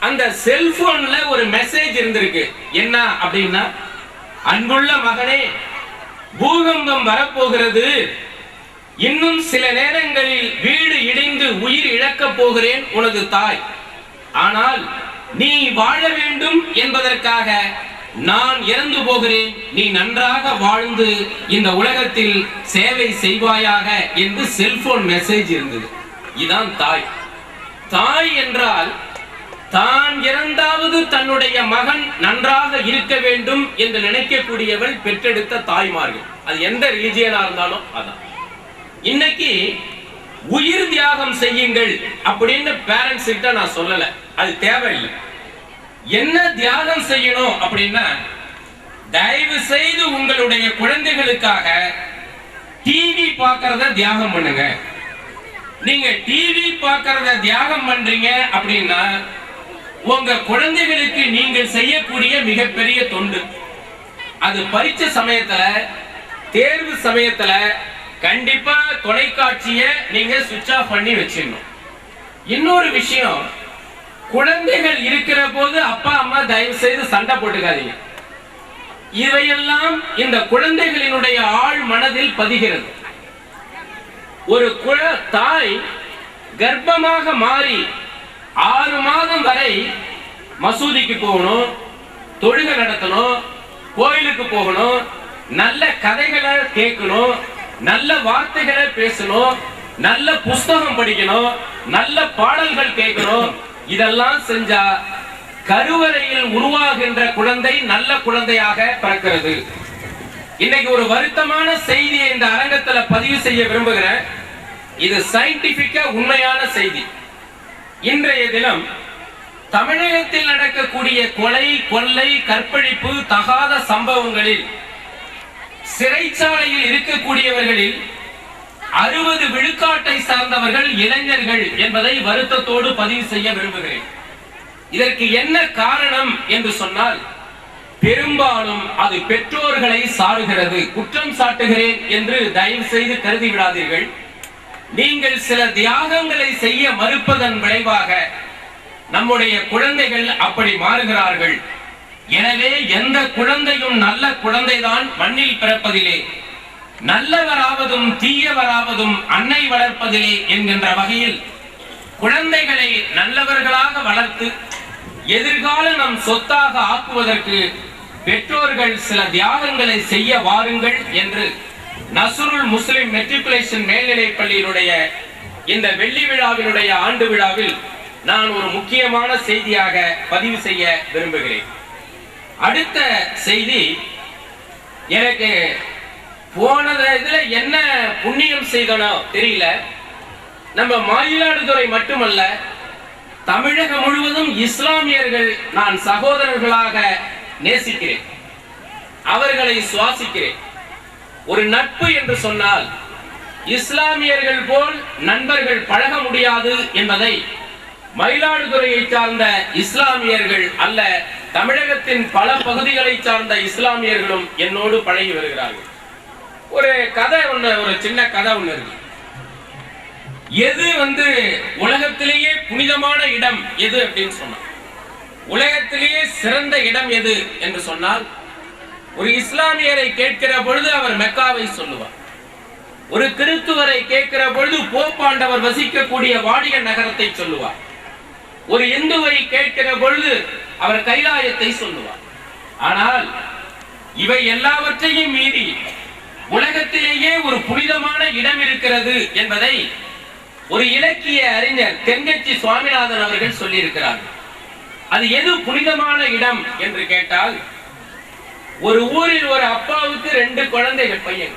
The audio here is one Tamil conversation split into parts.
அந்த செல்போன்ல ஒரு மெசேஜ் இருந்திருக்கு. என்ன அப்படின்னா, அன்புள்ள மகனே, பூகம்பம் வரப்போகிறது, இன்னும் சில நேரங்களில் வீடு இடிந்து உயிர் இழக்கப் போகிறேன் உனது தாய். ஆனால் நீ வாழ வேண்டும் என்பதற்காக நான் இறந்து போகிறேன், நீ நன்றாக வாழ்ந்து இந்த உலகத்தில் சேவை செய்வாயாக என்று செல்போன் மெசேஜ் இருந்தது. இதான் தாய். தாய் என்றால் தான் இறந்தாவது தன்னுடைய மகன் நன்றாக இருக்க வேண்டும் என்று நினைக்கக்கூடியவள் பெற்றெடுத்த தாய்மார்கள். அது எந்த ரிலிஜியனா இருந்தாலும் அதான். இன்னைக்கு உயிர் தியாகம் செய்யுங்கள் அப்படின்னு பேரண்ட்ஸ் கிட்ட நான் சொல்லல, அது தேவையில்லை. என்ன தியாகம் செய்யணும் அப்படின்னா, தயவு செய்து உங்களுடைய குழந்தைகளுக்காக டிவி பார்க்கறத தியாகம் பண்ணுங்க. நீங்க டிவி பார்க்கறத தியாகம் பண்றீங்க அப்படின்னா உங்க குழந்தைகளுக்கு நீங்கள் செய்யக்கூடிய மிகப்பெரிய தொண்டு. அது பரீட்சை சமயத்துல, தேர்வு சமயத்துல கண்டிப்பா தொலைக்காட்சியை நீங்க சுவிட்ச் ஆஃப் பண்ணி வச்சிடணும். இன்னொரு விஷயம், குழந்தைகள் இருக்கிற போது அப்பா அம்மா தயவு செய்து சண்டை போட்டுக்காதீங்க. இவையெல்லாம் இந்த குழந்தைகளினுடைய ஆழ் மனதில் பதிகிறது. ஒரு தாய் கர்ப்பமாக மாறி 6 மாதம் வரை மசூதிக்கு போகணும், தொழுகை நடத்தணும், கோயிலுக்கு போகணும், நல்ல கதைகளை கேட்கணும், நல்ல வார்த்தைகளை பேசணும், நல்ல புஸ்தகம் படிக்கணும், நல்ல பாடல்கள் கேட்கணும். இதெல்லாம் செஞ்சா கருவறையில் உருவாகின்ற குழந்தை நல்ல குழந்தையாக பிறக்கிறது. இன்னைக்கு ஒரு வருத்தமான செய்தியை இந்த அரங்கத்துல பதிவு செய்ய விரும்புகிறேன். இது சயின்டிபிக்கா உண்மையான செய்தி. இன்றைய தினம் தமிழகத்தில் நடக்கக்கூடிய கொலை, கொள்ளை, கற்பழிப்பு, தகாத சம்பவங்களில் சிறைச்சாலையில் இருக்கக்கூடியவர்களில் 60 விழுக்காட்டை சார்ந்தவர்கள் இளைஞர்கள் என்பதை வருத்தத்தோடு பதிவு செய்ய விரும்புகிறேன். இதற்கு என்ன காரணம் என்று சொன்னால், பெரும்பாலும் அது பெற்றோர்களை சாருகிறது. குற்றம் சாட்டுகிறேன் என்று தயவு செய்து கருதி விடாதீர்கள். நீங்கள் சில தியாகங்களை செய்ய மறுப்பதன் விளைவாக நம்முடைய குழந்தைகள் அப்படி மாறுகிறார்கள். எனவே எந்த குழந்தையும் நல்ல குழந்தைதான் மண்ணில் பிறப்பதிலே, நல்லவராவதும் தீயவராவதும் அன்னை வளர்ப்பதிலே என்கின்ற வகையில் குழந்தைகளை நல்லவர்களாக வளர்த்து எதிர்கால நம் சொத்தாக ஆக்குவதற்கு பெற்றோர்கள் சில தியாகங்களை செய்ய வாருங்கள் என்று நஸ்ருல் முஸ்லிம் மெட்ரிகுலேஷன் மேல்நிலைப் பள்ளியினுடைய இந்த வெள்ளி விழாவினுடைய ஆண்டு விழாவில் நான் ஒரு முக்கியமான செய்தியாக பதிவு செய்ய விரும்புகிறேன். அடுத்த செய்தி, எனக்கு போனது இதுல என்ன புண்ணியம் செய்தனோ தெரியல, நம்ம மயிலாடுதுறை மட்டுமல்ல தமிழகம் முழுவதும் இஸ்லாமியர்கள் நான் சகோதரர்களாக நேசிக்கிறேன், அவர்களை சுவாசிக்கிறேன். ஒரு நட்பு என்று சொன்னால் இஸ்லாமியர்கள் போல் நண்பர்கள் பழக முடியாது என்பதை மயிலாடுதுறையை சார்ந்த இஸ்லாமியர்கள் அல்ல, தமிழகத்தின் பல பகுதிகளை சார்ந்த இஸ்லாமியர்களும் என்னோடு பழகி வருகிறார்கள். ஒரு கதை ஒண்ணு, ஒரு சின்ன கதை ஒண்ணு இருக்கு. எது உலகத்திலேயே புனிதமான இடம் எது அப்படின்னு சொன்னா, உலகத்திலேயே சிறந்த இடம் எது என்று சொன்னால், ஒரு இஸ்லாமியரை கேட்கிற பொழுது அவர் மெக்காவை சொல்லுவார். ஒரு கிறிஸ்துவரை கேட்கிற பொழுது போப்பாண்டவர் வசிக்கக்கூடிய வாடிய நகரத்தை சொல்லுவார். ஒரு இந்துவை கேட்கிற பொழுது அவர் கைலாயத்தை சொல்லுவார். ஆனால் இவை எல்லாவற்றையும் மீறி உலகத்திலேயே ஒரு புனிதமான இடம் இருக்கிறது என்பதை ஒரு இலக்கிய அறிஞர் தென்கட்சி சுவாமிநாதன் அவர்கள் சொல்லி இருக்கிறார்கள். அது எது புனிதமான இடம் என்று கேட்டால், ஒரு ஊரில் ஒரு அப்பாவுக்கு 2 குழந்தைகள் பையன்,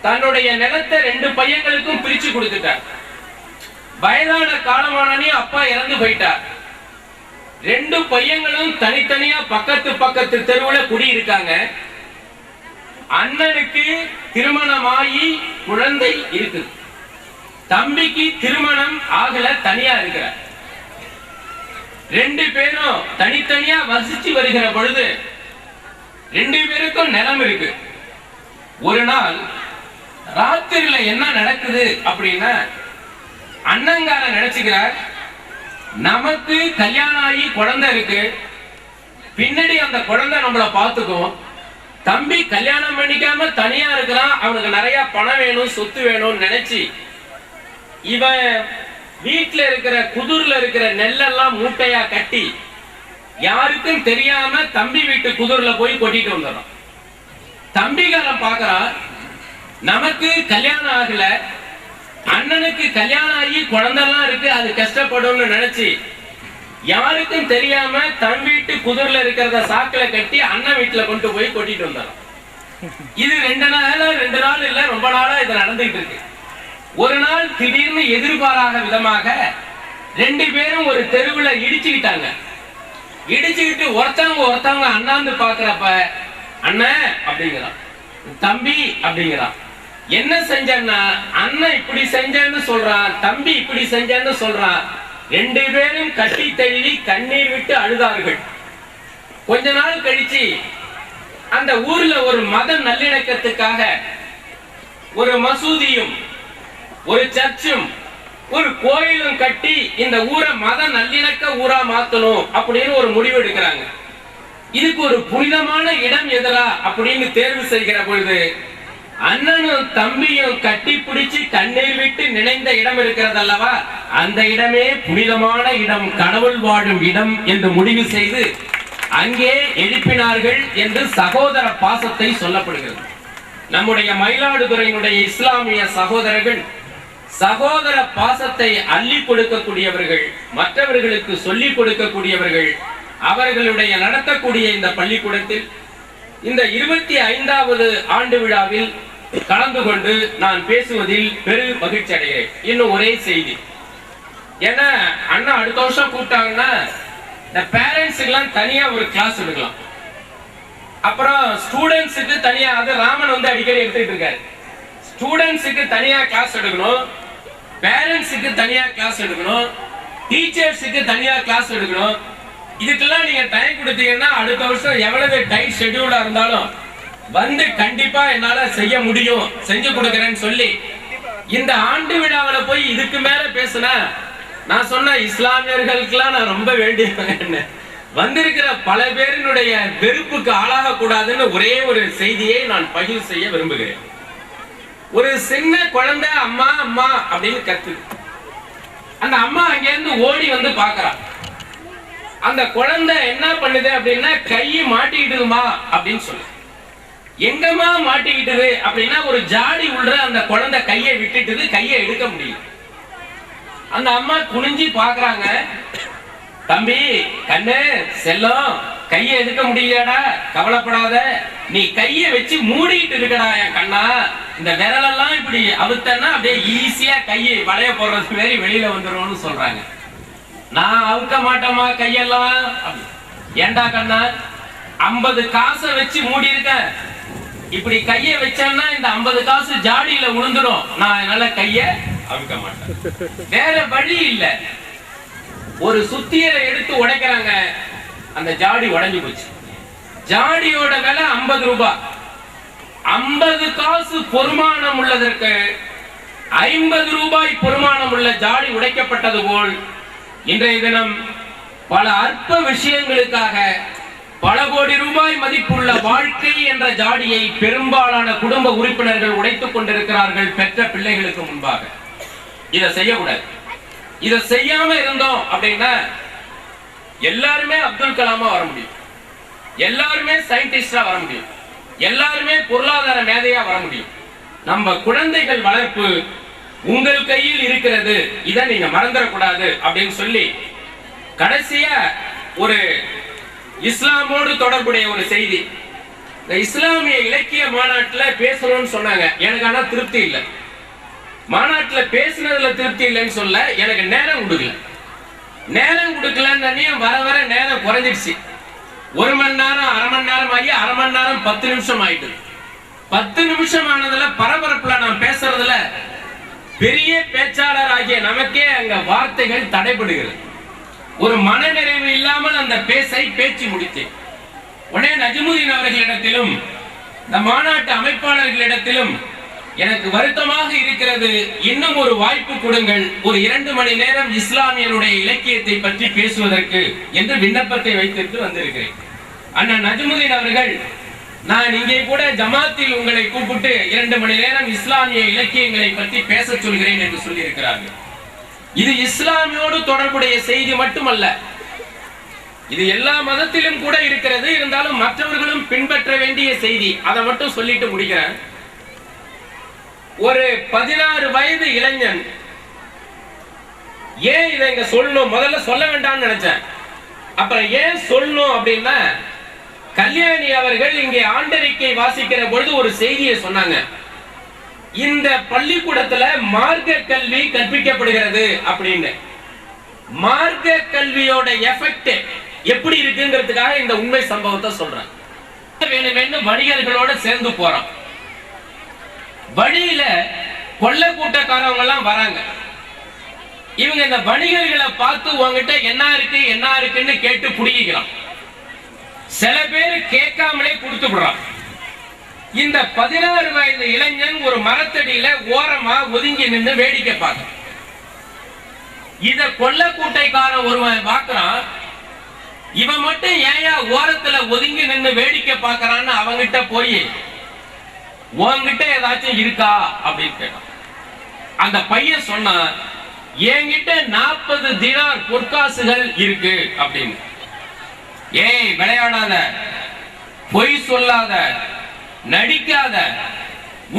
தன்னுடைய நிலத்தை 2 பையன்களுக்கும் பிரிச்சு கொடுத்துட்டார். வயதான காலமானே அப்பா இறந்து போயிட்டார். 2 பையன்களும் தனித்தனியா பக்கத்து தெருவுல குடியிருக்காங்க. அண்ணனுக்கு திருமணமாகி குழந்தை இருக்கு, தம்பிக்கு திருமணம் ஆகல, தனியா இருக்கிறார். 2 பேரும் தனித்தனியா வசிச்சு வருகிற பொழுது 2 பேருக்கும் நிலம் இருக்கு. ஒரு நாள் ராத்திரில என்ன நடக்குது அப்படின்னா, அண்ணங்கார நினைச்சுக்கிறார், நமக்கு கல்யாணம் ஆகி குழந்தை இருக்கு, பின்னாடி அந்த குழந்தை நம்மள பாத்துக்கும். தம்பி கல்யாணம் பண்ணிக்காம தனியா இருக்கிறான், அவனுக்கு நிறைய பணம் வேணும், சொத்து வேணும்னு நினைச்சு இவன் வீட்டுல இருக்கிற குதிர்ல இருக்கிற நெல்லெல்லாம் மூட்டையா கட்டி யாருக்கும் தெரியாம தம்பி வீட்டு குதிர்ல போய் கொட்டிட்டு வந்துடும். தம்பிகாரன் பாக்குறான், நமக்கு கல்யாணம் ஆகல, அண்ணனுக்கு கல்யாணம் ஆகி குழந்தைலாம் இருக்கு, அது கஷ்டப்படும்னு நினைச்சு யாருக்கும் தெரியாம தன் வீட்டு குதிர்ல இருக்கிறத சாக்குல கட்டி அண்ணன் வீட்டுல கொண்டு போய் கொட்டிட்டு வந்தாராம். இது 2 நாள் இல்ல, ரொம்ப நாளா இது நடந்துட்டு இருக்கு. ஒரு நாள் திடீர்னு எதிர்பாராத விதமாக 2 பேரும் ஒரு தெருவுல இடிச்சுக்கிட்டாங்க. இடிச்சுக்கிட்டு ஒருத்தவங்க அண்ணாந்து பாக்குறப்ப அண்ணன் அப்படிங்கிறான், தம்பி அப்படிங்கிறான். என்ன செஞ்சன்னா அண்ணன் இப்படி செஞ்சேன்னு சொல்றான், தம்பி இப்படி செஞ்சேன்னு சொல்றான். 2 பேரும் கட்டி தழுவி கண்ணீர் விட்டு அழுதார்கள். கொஞ்ச நாள் கழிச்சு அந்த ஊர்ல ஒரு மத நல்லிணக்கத்துக்காக ஒரு மசூதியும் ஒரு சர்ச்சும் ஒரு கோயிலும் கட்டி இந்த ஊரை மத நல்லிணக்க ஊரா மாத்தணும் அப்படின்னு ஒரு முடிவு எடுக்கிறாங்க. இதுக்கு ஒரு புனிதமான இடம் எதிரா அப்படின்னு தேர்வு செய்கிற பொழுது அண்ணனும் தம்பியும் கட்டி பிடிச்சு கண்ணீர் விட்டு நினைந்த இடம் இருக்கிறது அல்லவா, அந்த இடமே புனிதமான இடம், கடவுள் வாழும் இடம் என்று முடிவு செய்து அங்கே எழுப்பினார்கள் என்று சகோதர பாசத்தை சொல்லப்படுகிறது. நம்முடைய மயிலாடுதுறையினுடைய இஸ்லாமிய சகோதரர்கள் சகோதர பாசத்தை அள்ளி கொடுக்கக்கூடியவர்கள், மற்றவர்களுக்கு சொல்லிக் கொடுக்கக்கூடியவர்கள். அவர்களுடைய நடத்தக்கூடிய இந்த பள்ளிக்கூடத்தில் இந்த 25வது ஆண்டு விழாவில் கலந்து கொண்டு நான் பேசுவதில் பெரும் மகிழ்ச்சி அடைகிறேன். இன்னும் ஒரே செய்தி, ஏன்னா அண்ணா அடுத்த வருஷம் கூப்பிட்டாங்கன்னா இந்த பேரண்ட்ஸுக்கு எல்லாம் தனியா ஒரு கிளாஸ் எடுக்கலாம், அப்புறம் ஸ்டூடெண்ட்ஸுக்கு தனியா, அது ராமன் வந்து அடிக்கடி எடுத்துட்டு இருக்காரு, ஸ்டூடெண்ட்ஸுக்கு தனியா கிளாஸ் எடுக்கணும், பேரண்ட்ஸுக்கு தனியா கிளாஸ் எடுக்கணும், டீச்சர்ஸுக்கு தனியா கிளாஸ் எடுக்கணும். இதுக்கெல்லாம் நீங்க டைம் கொடுத்தீங்கன்னா அடுத்த வருஷம் எவ்வளவு டைட் ஷெட்யூலா இருந்தாலும் வந்து கண்டிப்பா என்னால செய்ய முடியும், செஞ்சு கொடுக்கிறேன்னு சொல்லி இந்த ஆண்டு விழாவில் போய் இதுக்கு மேல பேசினா நான் சொன்ன இஸ்லாமியர்களுக்கெல்லாம் நான் ரொம்ப வேண்டிய வந்திருக்கிற பல பேரினுடைய வெறுப்புக்கு ஆளாக கூடாதுன்னு ஒரே ஒரு செய்தியை நான் பகிர்வு செய்ய விரும்புகிறேன். ஒரு சின்ன குழந்தை அம்மா அம்மா அப்படின்னு கத்து, அந்த அம்மா அங்கிருந்து ஓடி வந்து பாக்குறா. அந்த குழந்தை என்ன பண்ணுது அப்படின்னா கை மாட்டிக்கிட்டுதுமா அப்படின்னு சொல்லு. எங்கம்மா மாட்டிக்கிட்டது அப்படின்னா ஒரு ஜாடி உள்ள அந்த குழந்தை கையை விட்டுட்டுது, கையை எடுக்க முடியல. அந்த அம்மா குனிஞ்சி பாக்குறாங்க, தம்பி கண்ணு செல்லம் கையை எடுக்க முடியலடா, கவலைப்படாத, நீ கையை வச்சு மூடிட்டு இருக்கடா என் கண்ணா, இந்த விரலெல்லாம் இப்படி அவுத்தன்னா அப்படியே ஈஸியா கையை வளைய போடுறது மாதிரி வெளியில வந்துரும்னு சொல்றாங்க. நான் அவுக்க மாட்டேமா கையெல்லாம். ஏண்டா கண்ணா, 50 காசை வச்சு மூடி இருக்க, இப்படி கைய வச்சேன்னா இந்த 50 காசு ஜாடியில விழுந்துடும், நான் என்னால கைய அவுக்க மாட்டேன், வேற வழி இல்ல. ஒரு சுத்தியரை எடுத்து உடைக்கிறாங்க, அந்த ஜாடி உடைஞ்சு போச்சு. ஜாடியோட விலை 50 ரூபாய். 50 காசு பொறுமானம் உள்ளதற்கு 50 ரூபாய் பொறுமானம் உள்ள ஜாடி உடைக்கப்பட்டது போல் இன்றைய தினம் பல அற்ப விஷயங்களுக்காக பல கோடி ரூபாய் மதிப்புள்ள வாழ்க்கை என்ற ஜாடியை பெரும்பாலான குடும்ப உறுப்பினர்கள் உடைத்துக் கொண்டிருக்கிறார்கள் பெற்ற பிள்ளைகளுக்கு முன்பாக. இதை செய்யக்கூடாது. இதை செய்யாம இருந்தோம் அப்படின்னா எல்லாருமே அப்துல் கலாமா வர முடியும், எல்லாருமே சயின்டிஸ்டா வர முடியும், எல்லாருமே பொருளாதார மேதையா வர முடியும். நம்ம குழந்தைகள் வளர்ப்பு உங்கள் கையில் இருக்கிறது, இதை நீங்க மறந்துடக்கூடாது அப்படின்னு சொல்லி கடைசியா ஒரு இஸ்லாமோடு தொடர்புடைய ஒரு செய்தி. இந்த இஸ்லாமிய இலக்கிய மாநாட்டில் பேசணும்னு சொன்னாங்க, எனக்கு ஆனா திருப்தி இல்லை. மாநாட்டில் பேசினதுல திருப்தி இல்லைன்னு சொல்ல, எனக்கு நேரம் கொடுக்கல. நேரம் கொடுக்கலன்னு வர வர நேரம் குறைஞ்சிடுச்சு. 1 மணி நேரம், அரை மணி நேரம் ஆகி அரை மணி நேரம் 10 நிமிஷம் ஆயிட்டு. 10 நிமிஷம் ஆனதுல பரபரப்புல நான் பேசுறதுல பெரிய பேச்சாளர் ஆகிய நமக்கே அங்க வார்த்தைகள் தடைபடுகிறது. ஒரு மனநிறைவு இல்லாமல் அந்த பேச்சு முடித்தேன். உடனே நஜ்முதீன் அவர்களிடத்திலும் இந்த மாநாட்டு அமைப்பாளர்களிடத்திலும் எனக்கு வருத்தமாக இருக்கிறது, இன்னும் ஒரு வாய்ப்பு கொடுங்கள், ஒரு 2 மணி நேரம் இஸ்லாமியனுடைய இலக்கியத்தை பற்றி பேசுவதற்கு என்று விண்ணப்பத்தை வைத்திட்டு வந்திருக்கிறேன். அண்ணன் நஜ்முதீன் அவர்கள், நான் இங்கே கூட ஜமாத்தில் உங்களை கூப்பிட்டு 2 மணி நேரம் இஸ்லாமிய இலக்கியங்களை பற்றி பேச சொல்கிறேன் என்று சொல்லி இருக்கிறார்கள். இது இஸ்லாமியோடு தொடர்புடைய செய்தி மட்டுமல்ல, இது எல்லா மதத்திலும் கூட இருக்கிறது. இருந்தாலும் மற்றவர்களும் பின்பற்ற வேண்டிய செய்தி. அதை மட்டும் சொல்லிட்டு முடிக்கிறேன். ஒரு 16 வயது இளைஞன், ஏன் இதை இங்க சொல்லணும், முதல்ல சொல்ல வேண்டாம்னு நினைச்சேன், அப்புறம் ஏன் சொல்லணும் அப்படின்னா, கல்யாணி அவர்கள் இங்கே ஆண்டறிக்கை வாசிக்கிற பொழுது ஒரு செய்தியை சொன்னாங்க. இந்த பள்ளிக்கூடத்துல மார்க்க கல்வி கற்பிக்கப்படுகிறது அப்படின்னு. மார்க்க கல்வியோட எஃபெக்ட் எப்படி இருக்குங்கிறதுக்காக இந்த உண்மை சம்பவத்தை சொல்றேன். வேணும் வணிகர்களோட சேர்ந்து போறோம். வழியில கொள்ள கூட்டக்காரவங்க எல்லாம் வராங்க. இவங்க இந்த வணிகர்களை பார்த்து உங்ககிட்ட என்ன இருக்குன்னு கேட்டு புடிக்கலாம். சில பேர் கேட்காமலே கொடுத்து விடுறான். இந்த 16 வயது இளைஞன் ஒரு மரத்தடியில ஓரமா ஒதுங்கி நின்று வேடிக்கை பார்க்க. இத கொள்ள கூட்டைக்காரன் ஒருவன் பார்க்கிறான். இவன் மட்டும் ஏயா ஓரத்துல ஒதுங்கி நின்று வேடிக்கை பார்க்கறான்னு அவங்கிட்ட போய், உன்கிட்ட ஏதாச்சும் இருக்கா அப்படின்னு கேட்டான். அந்த பையன் சொன்னா, என்கிட்ட 40 தினார் பொற்காசுகள் இருக்கு அப்படின்னு. ஏய், விளையாடாத, பொய் சொல்லாத, நடிக்காத,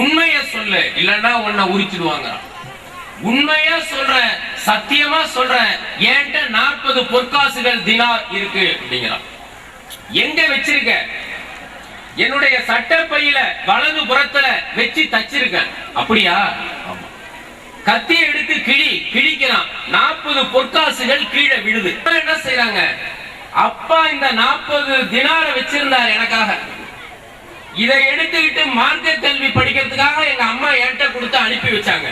உண்மைய சொல்லு, இல்லன்னா உன்னை உரிச்சிடுவாங்க. உண்மையா சொல்றேன், சத்தியமா சொல்றேன், என்கிட்ட 40 பொற்காசுகள் தினார் இருக்கு அப்படிங்கிறான். எங்க வச்சிருக்க? என்னுடைய சட்டப்பையில வலது புறத்துல வச்சு தச்சிருக்கேன். அப்படியா? கத்தி எடுத்து கிழிக்கிறான். 40 பொற்காசுகள் கீழே விழுது. என்ன செய்யறாங்க? அப்பா இந்த 40 தினார வச்சிருந்தார் எனக்காக. இதை எடுத்துக்கிட்டு மார்க்க கல்வி படிக்கிறதுக்காக எங்க அம்மா என்கிட்ட கொடுத்து அனுப்பி வச்சாங்க.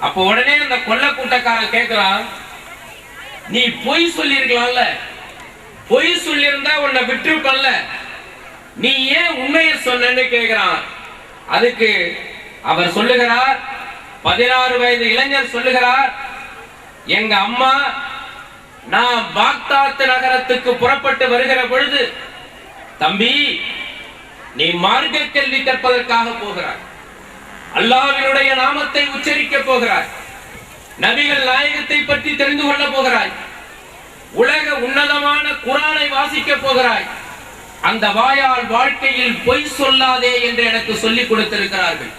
அப்ப உடனே அந்த கொள்ள கூட்டக்காரன் கேட்கிறான், நீ பொய் சொல்லி இருக்கலாம்ல, பொய் சொல்லி இருந்தா உன்னை விட்டுருப்பல்ல, நீ ஏன் உண்மையை சொன்னு கேட்கிறான். அதுக்கு அவர் சொல்லுகிறார், 16 வயது இளைஞர் சொல்லுகிறார், எங்க அம்மா நான் பாக்தாத் நகரத்துக்கு புறப்பட்டு வருகிற பொழுது, தம்பி நீ மார்க்க கல்வி கற்பதற்காக போகிறாய், அல்லாஹ்வினுடைய நாமத்தை உச்சரிக்க போகிறாய், நபிகள் நாயகத்தை பற்றி தெரிந்து கொள்ள போகிறாய், உலக உன்னதமான குர்ஆனை வாசிக்க போகிறாய், அந்த வாயால் வாழ்க்கையில் பொய் சொல்லாதே என்று எனக்கு சொல்லிக் கொடுத்திருக்கிறார்கள்.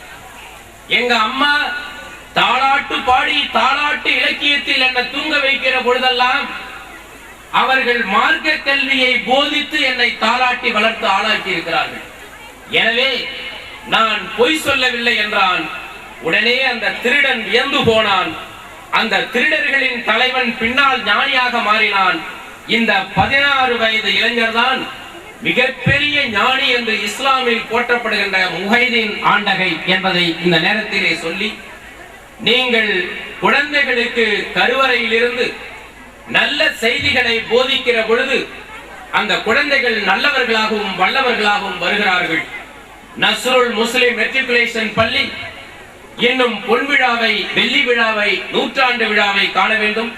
எங்க அம்மா தாளாட்டு பாடி தாளாட்டு இலக்கியத்தில் என்னை தூங்க வைக்கிற பொழுதெல்லாம் அவர்கள் மார்க்க கல்வியை போதித்து என்னை தாளாட்டி வளர்த்து ஆளாக்கி இருக்கிறார்கள். எனவே நான் பொய் சொல்லவில்லை என்றான். உடனே அந்த திருடன் வியந்து போனான். அந்த திருடர்களின் தலைவன் பின்னால் ஞானியாக மாறினான். இந்த 16 வயது இளைஞர் தான் மிகப்பெரிய ஞானி என்று இஸ்லாமில் போற்றப்படுகின்ற முஹைதீன் ஆண்டகை என்பதை இந்த நேரத்திலே சொல்லி, நீங்கள் குழந்தைகளுக்கு கருவறையில் இருந்து நல்ல செய்திகளை போதிக்கிற பொழுது அந்த குழந்தைகள் நல்லவர்களாகவும் வல்லவர்களாகவும் வருகிறார்கள். நஸ்ருல் முஸ்லிம் மெட்ரிகுலேஷன் பள்ளி இன்னும் பொன் விழாவை, வெள்ளி விழாவை, நூற்றாண்டு விழாவை காண வேண்டும்.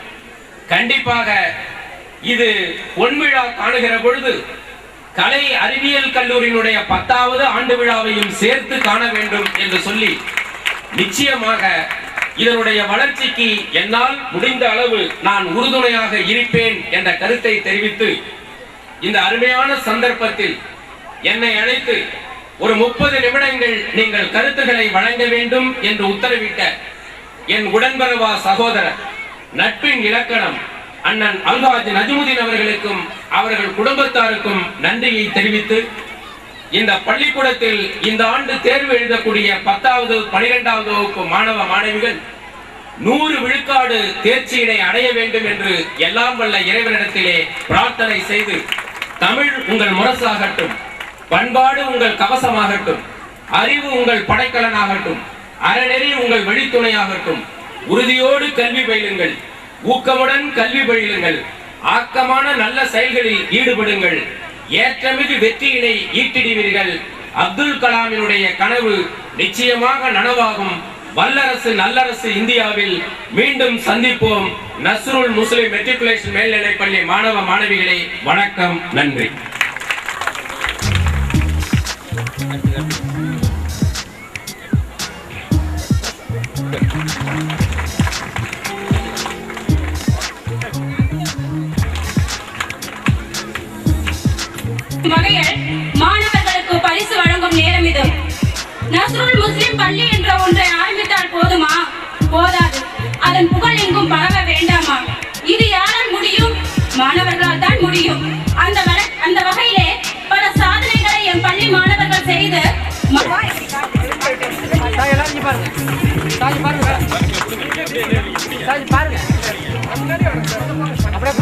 கண்டிப்பாக இது பொன் விழா காணுகிற பொழுது கலை அறிவியல் கல்லூரியினுடைய 10வது ஆண்டு விழாவையும் சேர்த்து காண வேண்டும் என்று சொல்லி, நிச்சயமாக இதனுடைய வளர்ச்சிக்கு என்னால் முடிந்த அளவு நான் உறுதுணையாக இருப்பேன் என்ற கருத்தை தெரிவித்து, இந்த அருமையான சந்தர்ப்பத்தில் என்னை அழைத்து ஒரு 30 நிமிடங்கள் நீங்கள் கருத்துக்களை வழங்க வேண்டும் என்று உத்தரவிட்ட என் உடன்பிறவா சகோதரர், நட்பின் இலக்கணம் அண்ணன் அல்ஹாஜ் நஜ்முதீன் அவர்களுக்கும் அவர்கள் குடும்பத்தாருக்கும் நன்றியை தெரிவித்து, இந்த பள்ளிக்கூடத்தில் இந்த ஆண்டு தேர்வு எழுதக்கூடிய 10வது 12வது வகுப்பு மாணவ மாணவிகள் 100 விழுக்காடு தேர்ச்சியினை அடைய வேண்டும் என்று எல்லாம் வல்ல இறைவனிடத்திலே பிரார்த்தனை செய்து, தமிழ் உங்கள் முரசாகட்டும், பண்பாடு உங்கள் கவசமாகட்டும், அறிவு உங்கள் படைக்கலனாகட்டும், அறநெறி உங்கள் வழித்துணையாகட்டும், உறுதியோடு கல்வி பயிலுங்கள், ஊக்கமுடன் கல்வி பயிலுங்கள், ஆக்கமான நல்ல செயல்களில் ஈடுபடுங்கள், ஏற்றமிகு வெற்றியினை ஈட்டிடுவீர்கள். அப்துல் கலாமினுடைய கனவு நிச்சயமாக நனவாகும். வல்லரசு நல்லரசு இந்தியாவில் மீண்டும் சந்திப்போம். நஸ்ருல் முஸ்லிம் மெட்ரிகுலேஷன் மேல்நிலைப்பள்ளி மாணவ மாணவிகளே, வணக்கம், நன்றி. வகையில் மாணவர்களுக்கு பரிசு வழங்கும் நேரம் இது. நஸ்ருல் முஸ்லிம் பள்ளி என்ற ஒன்றை ஆரம்பித்தால் போதுமா? போதாது. அதன் புகழ் எங்கும் பரவ வேண்டாமா? இது யாரால் முடியும்? மாணவர்களால் தான் முடியும். அந்த வகையிலே பல சாதனைகளை என் பள்ளி மாணவர்கள் செய்து பாருங்க. அப்படியே